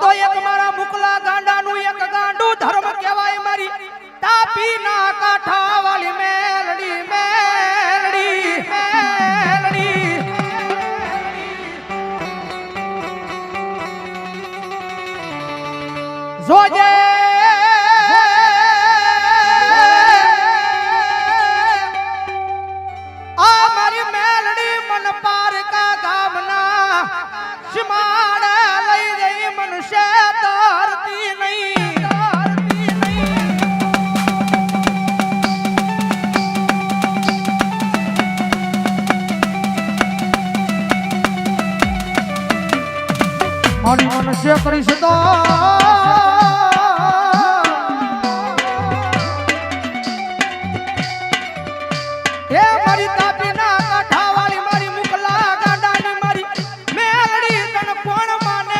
તો એક મારા મુકલા ગાંડાનું એક ગાંડું ધર્મ કહેવાય મારી તાપીના કાંઠા વાળી મેલડી મેલડી મેલડી જોજે આ મારી મેલડી મન પારકા ગામના સીમાડે લઈ જઈ મનુષ્ય તરતી નહીં મારી મનુષ્ય કરીશ તો એ મારી તાપીના કાંઠા વાળી મારી મુકલા ગાંડાની મારી મેલડી તને કોણ માને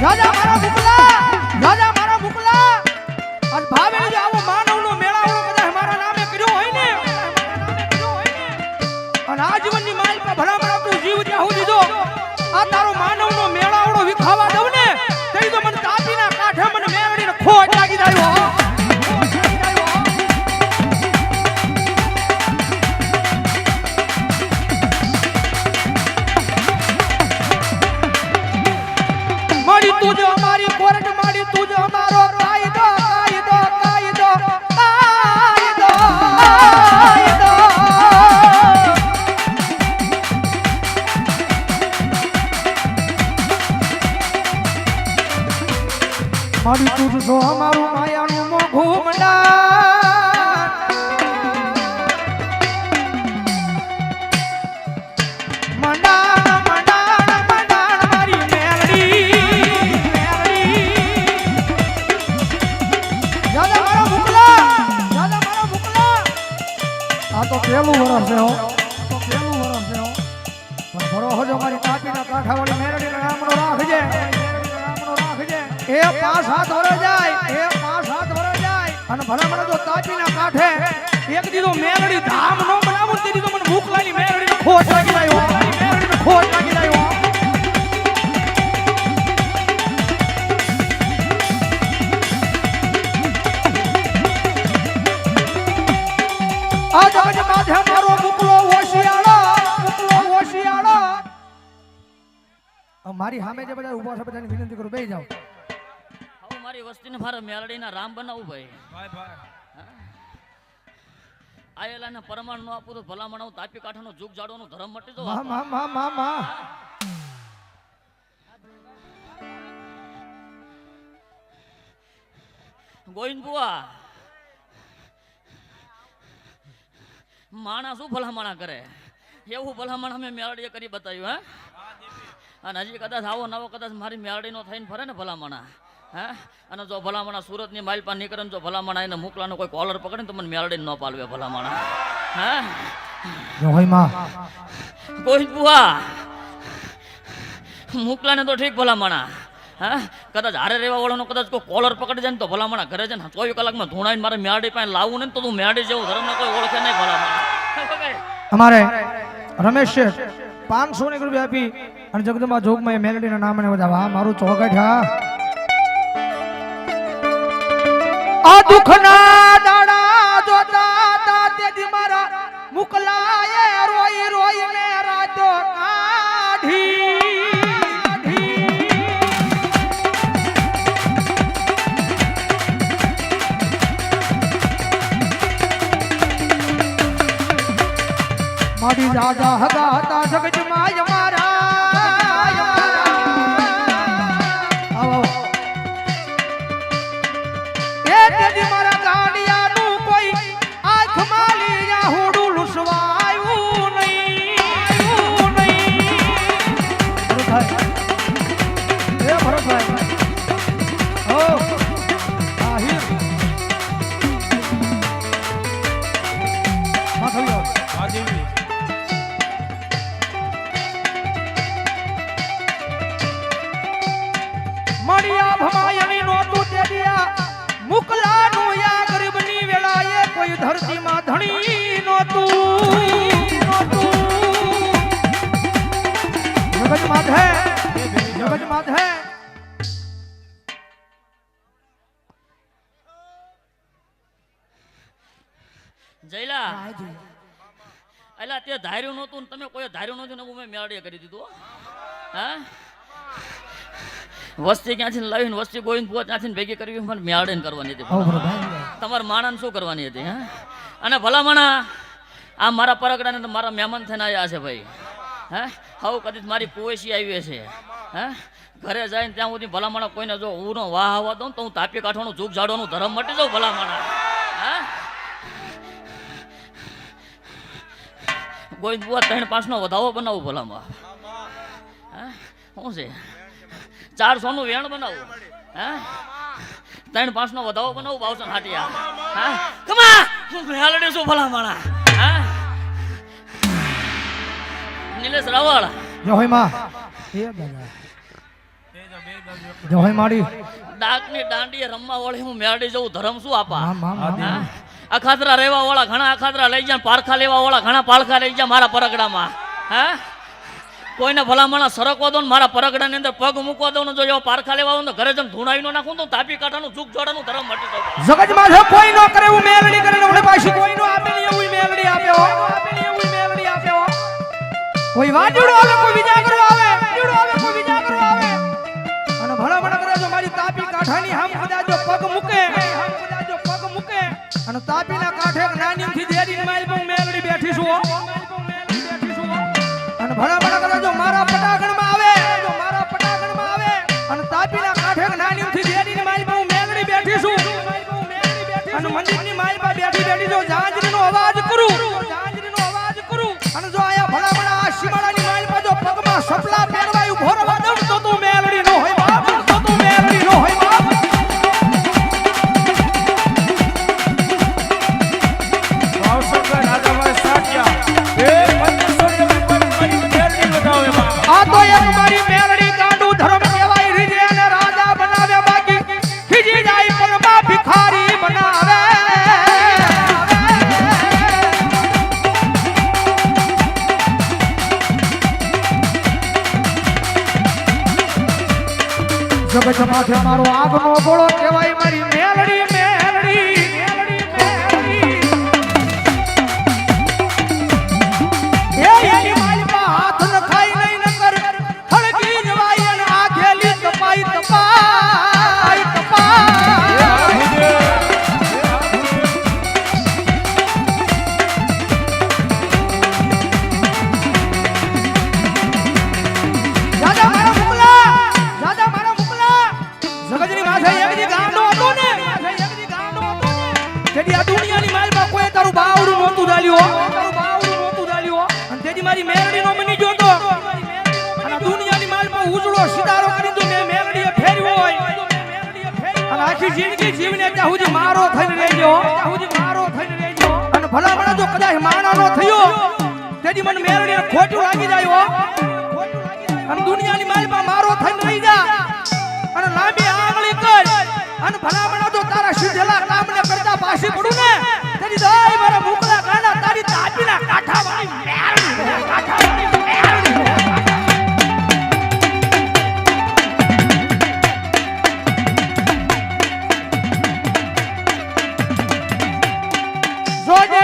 રાજા મારા મુકલા આજ ભાવે જો આવો માનવનો મેળાવડો કદાચ મારા નામે કર્યો હોય ને અને આજીવનની માલ પર ભલા ભલા તું જીવ જ્યાં દીધો આ તારો માનવનો મેળાવડો વિખાવા દઉં ને તેની તો મને તાપીના કાંઠે મને મેળડીને ખોટ લાગી જાય મારી તું જો અમારી કોરટ મારી તું જો અમારો કાયદો કાયદો કાયદો કાયદો કાયદો મારી તું જો અમારું માયાનું મોઘું મંડાણ મંડાણ મંડાણ મંડાણ મારી મેલડી દાદા મારા મુકલા આ તો પેલું વરસ છે હો પણ ભરો હજો મારી તાપીના કાંઠાવાળી મેલડીના નામનો રાખજે એ 5-7 વર્ષ જાય અને ભલા મને જો તાપીના કાંઠે એક દીધો મેલડી ધામ નો બનાવું તે દીધો મને મુકલાની મેલડીને ખોટ લાગી જાય આ જગત માથે મારો મુકલો ઓશિયાળો મારી સામે જે બધા ઊભા છે બધાની વિનંતી કરું બેસી જાઓ હવે મારી વસ્તીને મારા મેલડીના રામ બનાવું ભાઈ આયેલાને પરમાણ નો આપું તો ભલા મણાવું તાપી કાંઠાનો જુગ જાડવાનો ધર્મ મટી દો ગોવિંદ બુઆ માણા શું ભલામણા કરે એવું ભલામણ અમે મેલડીએ કરી બતાવ્યું હે અને હજી કદાચ આવો નવો કદાચ મારી મેલડીનો થઈને ફરે ને ભલામણા હે અને જો ભલામણા સુરતની માઇલ પર નીકળે ને જો ભલામણા એને મુકલાનો કોઈ કોલર પકડે ને તો મને મેલડીને ન પાલવે ભલામણા હે કોઈ બુઆ મુકલાને તો ઠીક ભલામણા હા કદાચ હારે રહેવા વાળાનો કદાચ કોઈ કોલર પકડી જાય ને તો ભલામણા ઘરે જાય ને 24 કલાકમાં ધૂણાઈને મારે મેલડી પાસે લાવવું ને તો તું મેલડી જેવું ધર્મને કોઈ ઓળખે નહીં ભલામણા અમારે રમેશ શેઠ 500 રૂપિયા આપી અને જગદંબા જોગમાં મેલડીના નામને વધાવા મારું ચોગઠ આ દુખના દાડા જોતા તા તેદી મારા મુકલાએ રોઈ રોઈને રાતો કાઢી મારી દાદા હગા હતા જગજમાં મારા એ તેદી મારા ગાડિયાનું કોઈ આંખમાં લીયા હોડું લુસવાયું નહીં ભરતભાઈ ઓ આહિર જયલા હાજી અલા તે ધાર્યું નહોતું ને તમે કોઈ ધાર્યું નહોતું ને હું મેં મેળડીએ કરી દીધું હો. હા વસ્તી ક્યાંથી લાવીને વસ્તી ગોવિંદ ભુવા ત્યાંથી ભેગી કરવી મને મેળડીને કરવાની હતી આવો ભાઈ તમારા માણાને શું કરવાની હતી? હા અને ભલા માણા આ મારા પરગડાને તો મારા મહેમાન થઈને આવ્યા છે ભાઈ. હે હવે કદી મારી પોએસી આવી છે. હે ઘરે જઈને ત્યાં સુધી ભલા માણા કોઈને જો હું વાહ આવવા દઉં તો હું તાપી કાઢવાનું ઝૂક ઝાડવાનું ધરમ મટી જાઉં ભલા માણા. હા ગોવિંદ બુઆ 3-5 નો વધાવો બનાવું ભલામાં. હા શું છે 400 નું વેણ બનાવું. હા 3-5 નો વધાવો બનાવું બાવસન હાટિયા. હા કમા હું મેલડી છું ભલા માણા. હા નિલેશ રાવળ જો હોય માં એ દાદા જો હોય માડી ડાકની દાંડીએ રમવા વાળી હું મેલડી જવું ધરમ શું આપા. મામ અખાતરા રહેવા વાળા ઘણા અખાતરા લઈ જાય, પારખા લેવા વાળા ઘણા પારખા લઈ જાય મારા પરગડામાં. હા કોઈને ભલામણા સરકવા દો ને મારા પરગડાની અંદર પગ મૂકવા દો ને જો એવા પારખા લેવા હોય તો ઘરે જઈને ધૂણાવી નો નાખું તો તાપી કાઢાનું ઝૂક જોડાનું ધરમ મટી જાય. જગતમાં જો કોઈ નો કરે એવું મેલડી કરીને ઓલે પાછી કોઈ નો આપે નહીં એવું મેલડી આપ્યો. આપે નહીં એવું મેલડી આપ્યો. કોઈ વાજુડો આવે કોઈ વિજા કરવા આવે, વાજુડો આવે કોઈ વિજા કરવા આવે. અને ભલામણ કરે જો મારી તાપી કાઠાની હમ કદાચ જો પગ મૂકે, હમ કદાચ જો પગ મૂકે અને તાપીના કાંઠે એક નાનીમથી દેરીની માલ પર મેલડી બેઠી છું. અને ભલામણ કરે જો મારા પટાગણમાં આવે, જો મારા પટાગણમાં આવે અને તાપીના કાંઠે એક નાનીમથી દેરીની માલ પર મેલડી બેઠી છું. અને મંદિરની માલ પર બેઠી બેઠી જો જાંજરીનો અવાજ કરું, જાંજરીનો અવાજ કરું અને જો આયા ભલામણ આ શિમાળાની માલ પર જો પગમાં સપલા પહેરવાય ઉભો રવા દઉં તો તું મેલડી નો હોય બાપ, તો તું મેલડી નો હોય બાપ. આ તો એક મારી મેલડી ગાંડું ધર્મ કહેવાય રીજે અને રાજા બનાવે બાકી ખીજી જાય પરમાં ભિખારી બનાવે. જગત માથે મારો આગનો ગોળો કહેવાય મારી મેલડી મેલડી મેલડી મેલડી. એ એની માલમાં હાથ નખાય નહીં નકર ખળગી જવાય અને આ ઘેલી તપાઈ તપાઈ તપાઈ. દાદા મારા મુકલા, દાદા મારા મુકલા. જગતની માથે એકજી ગાંડો હતો ને, એકજી ગાંડો હતો ને. જેથી આ દુનિયાની માલમાં કોઈ તારું બાવડું નહોતું ડાલ્યું, તારું બાવડું નહોતું ડાલ્યું. અને તેથી મારી મેલડીનો બની ગયો તો અને આ દુનિયાની માલમાં ઉજળો સિતારો કરી તો મેં મેલડીએ ફેર્યો હોય અને આખી જિંદગી જીવને ત્યાં સુધી મારો થઈને રહેજો, ત્યાં સુધી મારો થઈને રહેજો. અને ભલામણા જો કદાચ માણાનો થયો તેથી મને મેલડીને ખોટું લાગી જાય હો, ખોટું લાગી જાય. અને દુનિયાની માલમાં મારો થઈને રહી જા અને લાંબી આંગળી કર અને ભલામણા જો તારા સીધેલા કામને કરતા પાછી પડું ને તેથી દઈ મારા મુકલા ગાંડા તારી તાપીના કાંઠા વાળી મેલડી, કાંઠા વાળી મેલડી. જોજે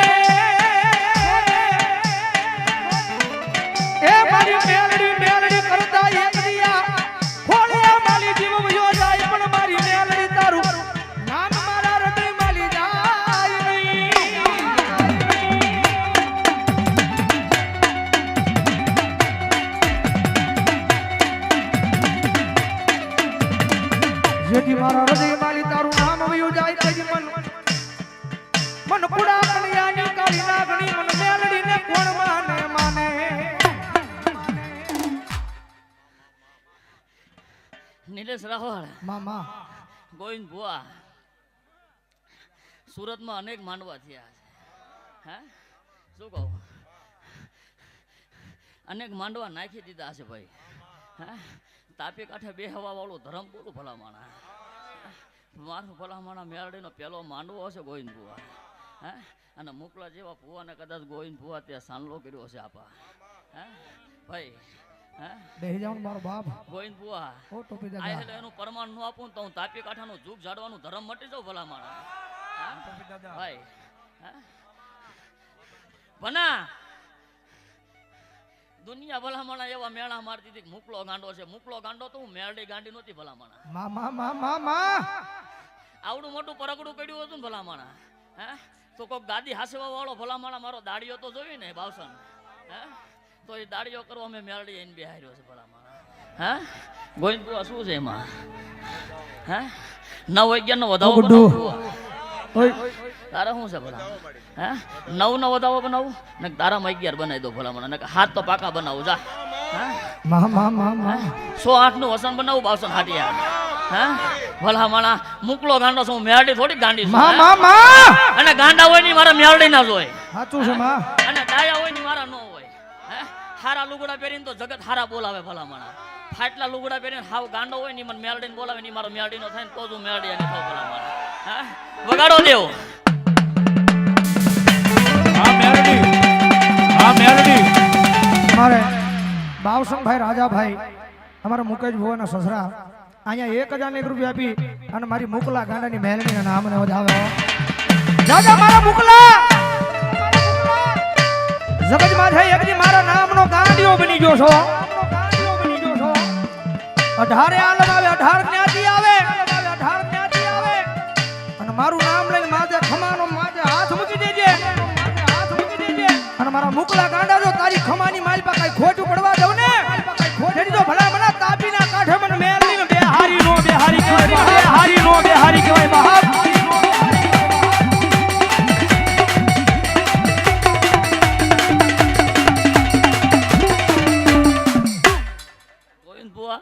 એ મારી મેલડી મેલડી કરતા એક દિયા ખોળિયા માલી જીવ વયો જાય પણ મારી મેલડી તારું નામ મારા હૃદય માલી જાય નહીં. જેથી મારા હૃદય માલી તારું નામ વયો જાય તેજી મન કુડા કલિયાની કાળી નાગણી મન મેલડીને કોણ માને માને. નિલેશ રાવળ મામા ગોવિંદ ભુવા સુરતમાં અનેક માંડવા થયા છે. હે શું કહું અનેક માંડવા નાખી દીધા છે ભાઈ. હે તાપી કાંઠે બે હવા વાળું ધરમ બોલું ભલામણા. મારું ભલામણા મેળડીનો પહેલો માંડવો હશે ગોવિંદ ભુવા. હે અને મુકલા જેવા ભુવાને કદાચ ગોવિંદ ભુવા ત્યાં સાંડલો કર્યો છે આપા. હે ભાઈ હે બેહી જાવ મારો બાપ ગોવિંદ ભુવા ઓ ટોપી આ દાદા એટલે એનું પરમાણ નું આપું તો હું તાપી કાંઠાનું ઝૂક ઝાડવાનું ધરમ મટી જાઉં ભલા માણા. ભાઈ હે ભના દુનિયા ભલામણા એવા મેળા મારતી હતી મુકલો ગાંડો છે મુકલો ગાંડો તો હું મેરડી ગાંડી નહોતી ભલામણા મા આવડું મોટું પરગડું પડ્યું હતું ને ભલામણા હે તો કોક ગાદી હાસવા વાળો ભલામણા મારો દાડીઓ તો જોઈ ને બાવસન હે તો એ દાડીઓ કરવા મેં મેરડી આઈને બેહાર્યો છે ભલામણા હે ગોવિંદબુઆ શું છે એમાં હે 9 11 નો વધાવો બનાવો તારે શું છે ભલા હે 9 નો વધાવો બનાવું ને તારામાં 11 બનાવી દો ભલામણા ને હાથ તો પાકા બનાવું જા હે 108 નું વસન બનાવું બાવસન હાટિયા હે ભલામણા મુકલો ગાંડો છું મેરડી થોડી ગાંડી છું અને ગાંડા હોય ની મારા મેરડી ના જોય સાચું છે માં અને ડાયા હોય ની મારા નો હોય હે હારા લુગડા પહેરીને તો જગત હારા બોલાવે ભલામણા ફાટલા લુગડા પહેરીને હાવ ગાંડો હોય ની મને મેરડીને બોલાવે ની મારો મેરડી નો થાય ને તો જ હું મેરડી અને થાવ ભલામણા હે વગાડો દેવ હા મેરડી મારે બાવસનભાઈ રાજાભાઈ અમારા મુકેશ ભુવાના સસરા અહીંયા 1001 રૂપિયા આપી અને મારી મુકલા ગાંડાની મેલડીના નામને વધાવે રાજા મારા મુકલા જગતમાં છે એકદી મારા નામનો ગાંડિયો બની ગયો છો 18 આલમ આવે 18 જ્ઞાતિ આવે 18 જ્ઞાતિ આવે અને મારું નામ લઈને માથે ખમાનો માથે હાથ મૂકી દેજે અને મારા મુકલા ગાંડા જો તારી ખમાની માલ પર કઈ ખોટું પડવા દઉં ને ખોટડી તો ભલા મને તાપીના કાંઠે મને મેલની બેહારી નો બેહારી કહેવાય બેહારી નો બેહારી કહેવાય બાપ ગોવિંદ બુઆ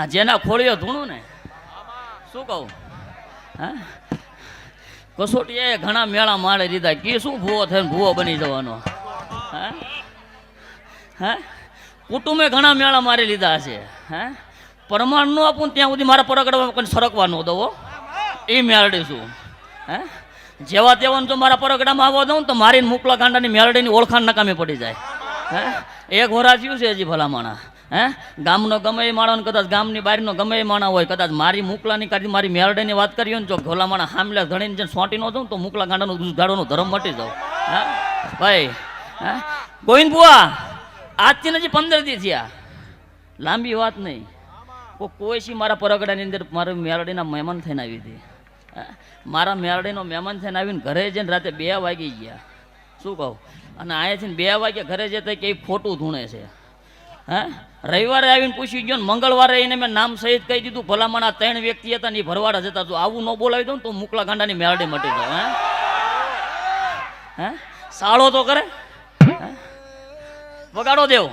આ જેના ખોળીઓ ધૂણું ને શું કહું હે કસોટીએ ઘણા મેળા મારે દીધા કે શું ભૂવો થઈને ભૂવો બની જવાનો હે હે કુટુંબે ઘણા મેળા મારી લીધા છે હે પરમાણ નું આપું ત્યાં સુધી મારા પરગડવા કોઈ સરકવા ન દો એ મેળડી છું હે જેવા તેવા જો મારા પરગડામાં આવવા દઉં તો મારી મુકલા ગાંડાની મેળડીની ઓળખાણ નકામી પડી જાય હે એક હોરા થયું છે હજી ભલામણા હે ગામનો ગમે એ માણસ કદાચ ગામની બહારનો ગમે એ માણસ હોય કદાચ મારી મુકલાની કાઢી મારી મેરડીની વાત કરીએ ને જો ભલામણા હામલે ધણીને જેને સોંટી ન દઉં તો મુકલા ગાંડાનું ગાડોનો ધર્મ મટી જાવ હે ભાઈ હે ગોવિંદ બુઆ આજથી નજી 15 દી થયા લાંબી વાત નહીં કોઈ સી મારા પરગડાની અંદર મારા મેરડીના મહેમાન થઈને આવી હતી મારા મેરડીનો મહેમાન થઈને આવીને ઘરે જઈને રાતે 2 વાગી ગયા શું કહું અને અહીંયાથી 2 વાગે ઘરે જતા કે ફોટું ધૂણે છે હે રવિવારે આવીને પૂછી ગયો ને મંગળવારે એને મેં નામ સહિત કહી દીધું ભલામણા 3 વ્યક્તિ હતા ને એ ભરવાડા જતા તો આવું ન બોલાવી દઉં તો મુકલા ગાંડાની મેરડી મટી જાય હે હે સાળો તો કરે વગાડો દેવ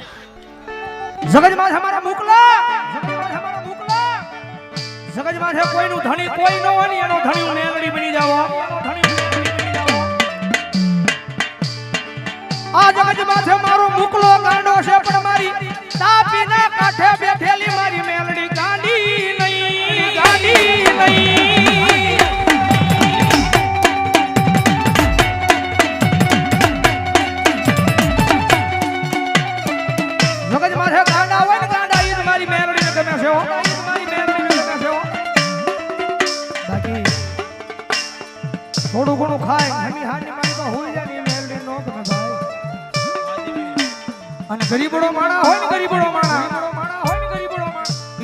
જગતમાં છે મારા મુકલા જગતમાં છે કોઈનું ધણી કોઈ ન હોય ને એનો ધણી મેલડી બની જાવો આ જગતમાં છે મારો મુકલો ગાંડો છે પણ મારી તાપીના કાંઠે બેઠેલી મારી મેલડી ગાંડી નહીં જગતમાં છે ગાંડા હોય ને ગાંડા ઈ જ મારી મેલડીને ગમે છે હો મારી મેલડીને ગમે છે હો બાકી થોડું ઘણું ખાય હમી હાની મારી તો હોઈ જાય ને મેલડી નો ગમે ભાઈ અને ગરીબડો માણા હોય ને ગરીબડો માણા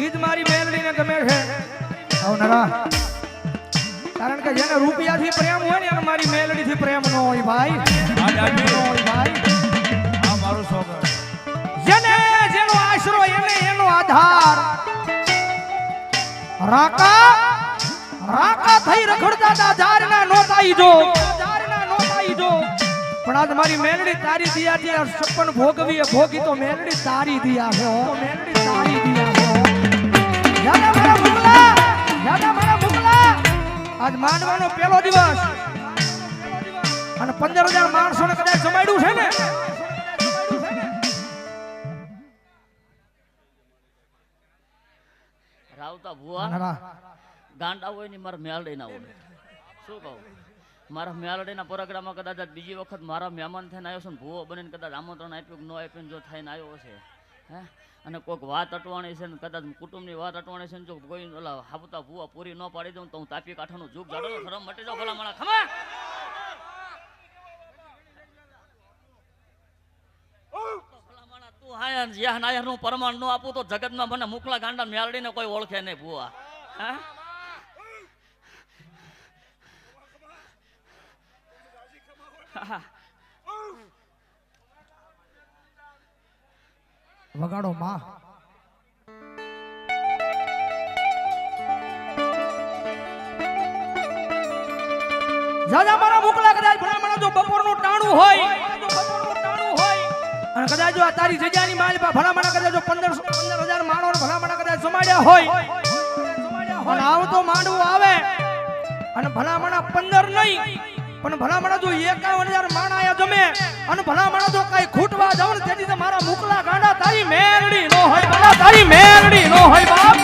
ઈ જ મારી મેલડીને ગમે છે આવનારા કારણ કે જેને રૂપિયાથી પ્રેમ હોય ને એને મારી મેલડીથી પ્રેમ ન હોય ભાઈ આ મારું સોગર જેને જેનો આશરો એને એનો આધાર રાકા થઈ રખડતા તા જારના નોતાઈ જો પણ આજ મારી મેલડી તારી દિયાથી આ સપન ભોગવીએ ભોગી તો મેલડી તારી દિયા છે હો મેલડી તારી દિયા છે હો યાદા મારા મુકલા આજ માંડવાનો પહેલો દિવસ અને 15,000 માણસોને કદાચ જમાડ્યું છે ને રાવતા ભુવા ગાંડા હોય ને મારા મેલડી ના હોય શું કહું મારા મેલડીના પરગડામાં કદાચ બીજી વખત મારા મહેમાન થઈને આવ્યો છે ને ભૂવો બનીને કદાચ આમંત્રણ આપ્યું કે ન આપ્યું જો થઈને આવ્યો છે હે અને કોઈક વાત અટવાણી છે ને કદાચ કુટુંબની વાત અટવાણી છે ને જો કોઈ ઓલા હાબુતા ભૂવા પૂરી ન પાડી દઉં તો હું તાપી કાંઠાનું જુગ જાડો ખરમ મટી જાઉં ભલા માણા ખમા યહ નાયરનું પ્રમાણ ન આપું તો જગતમાં મને મુકલા ગાંડા મેલડીને કોઈ ઓળખે નહીં ભુવા. હા વગાડો માં. જાજા મારા મુકલા કદાચ ભલામણા જો બપોરનું ટાણું હોય અને કદાચ જો આ તારી જગ્યાની માલપા ભલામણા કદાચ જો 15,000 માણસો ભલામણા કદાચ જમાડ્યા હોય અને આવતો માંડવું આવે અને ભલામણા 15 નહીં પણ ભલામણા જો 51,000 માણાયા જમે અને ભલામણા જો કઈ ખૂટવા જાવ ને તેથી તો મારા મુકલા ગાંડા તારી મેલડી નો હોય બાપ, તારી મેલડી નો હોય બાપ.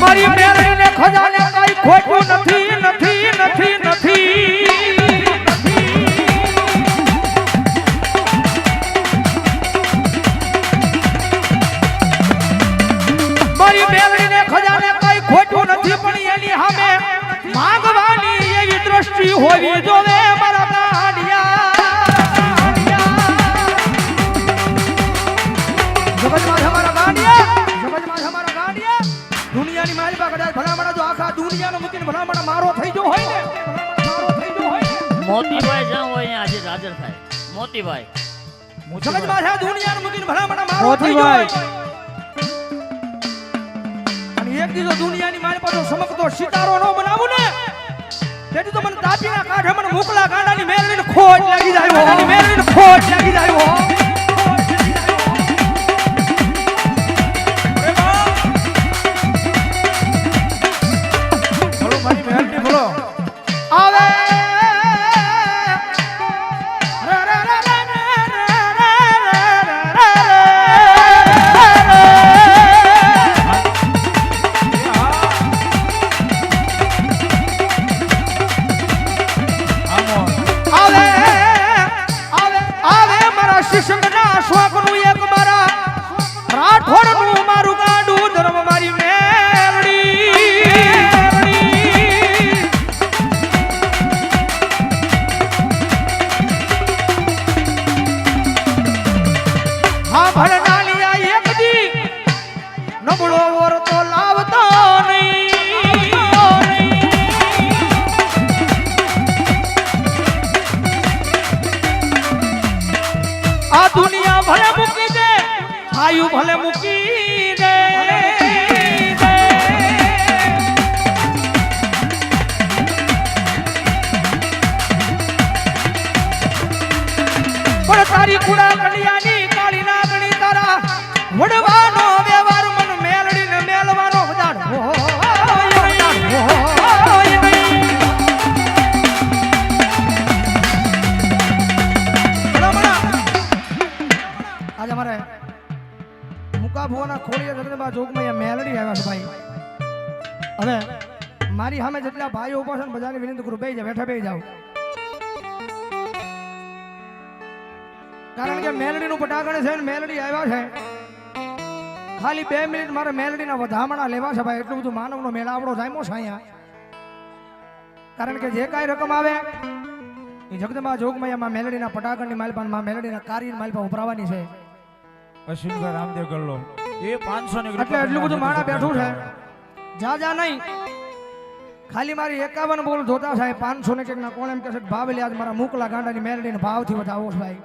મારી મેલડીને ખજાને કઈ ખોટું નથી નથી નથી નથી. મારી મેલડીને ખજાને કઈ ખોટું નથી પણ એની સામે માંગવાની એવી દ્રષ્ટિ હોવી જોવે મારા ગાંડિયા. જગતમાં અમારા ગાંડિયા દુનિયાની માલપા કદાચ ભલામણા જો આખા દુનિયાનો મૂકીને ભલામણા મારો થઈ ગયો હોય ને મોતીભાઈ જ્યાં હોય અહીંયા આજે હાજર થાય. મોતીભાઈ જગતમાં છે દુનિયાનો મૂકીને ભલામણા મારો થઈ ગયો હોય અને એક દીધો દુનિયાની માલપા જો સમકતો સિતારો નો બનાવું ને તેથી તો મને તાપીના કાંઠે મને મુકલા ગાંડાની મેલડીને ખોટ લાગી જાય હો, મેલડીને ખોટ લાગી જાય હો. આવે મારા શિષ્યના શોખનું એક મારા રાઠોડનું મારું ગાડું ધર્મ મારી નબળો વર તો લાવતો નહીં. આ દુનિયા ભલે મૂકી દે, આયુ ભલે મૂકી દે, પણ તારી કુડા કડિયાની કાળી નાગણી તારા વડવાનો વ્યવહાર મન મેલડીને મેલવાનો વદાડ આજે અમારે મુકા ભુવાના ખોડિયા જગદંબા જોગમાં મેલડી આવ્યા છે ભાઈ. હવે મારી સામે જેટલા ભાઈઓ ઉભા છે ને બધાની વિનંતી કરું બેહી જાવ, બેઠા બેહી જાવ. કારણ કે મેલડીનું પટાકણ છે ને મેલડી આવ્યા છે. ખાલી 2 મિનિટ મારે મેલડીના વધામણા લેવા છે ભાઈ. એટલું બધું માનવનો મેળાવડો જામ્યો છે અહીંયા. કારણ કે જે કાંઈ રકમ આવે એ જગદંબા જોગમાં મેલડીના પટાકણની માલપાનમાં મેલડીના કાર્યની માલપા ઉભરાવાની છે. અશ્વિનભાઈ રામદેવ ગલ્લો એ 500 ની એટલે એટલું બધું માણા બેઠું છે. જા નહીં ખાલી મારી 51 બોલ જોતા સાહેબ 500 ને કંઈક ના કોણ એમ કહે છે ભાવ લે આજ મારા મુકલા ગાંડાની મેલડીને ભાવથી વધાવો છે ભાઈ.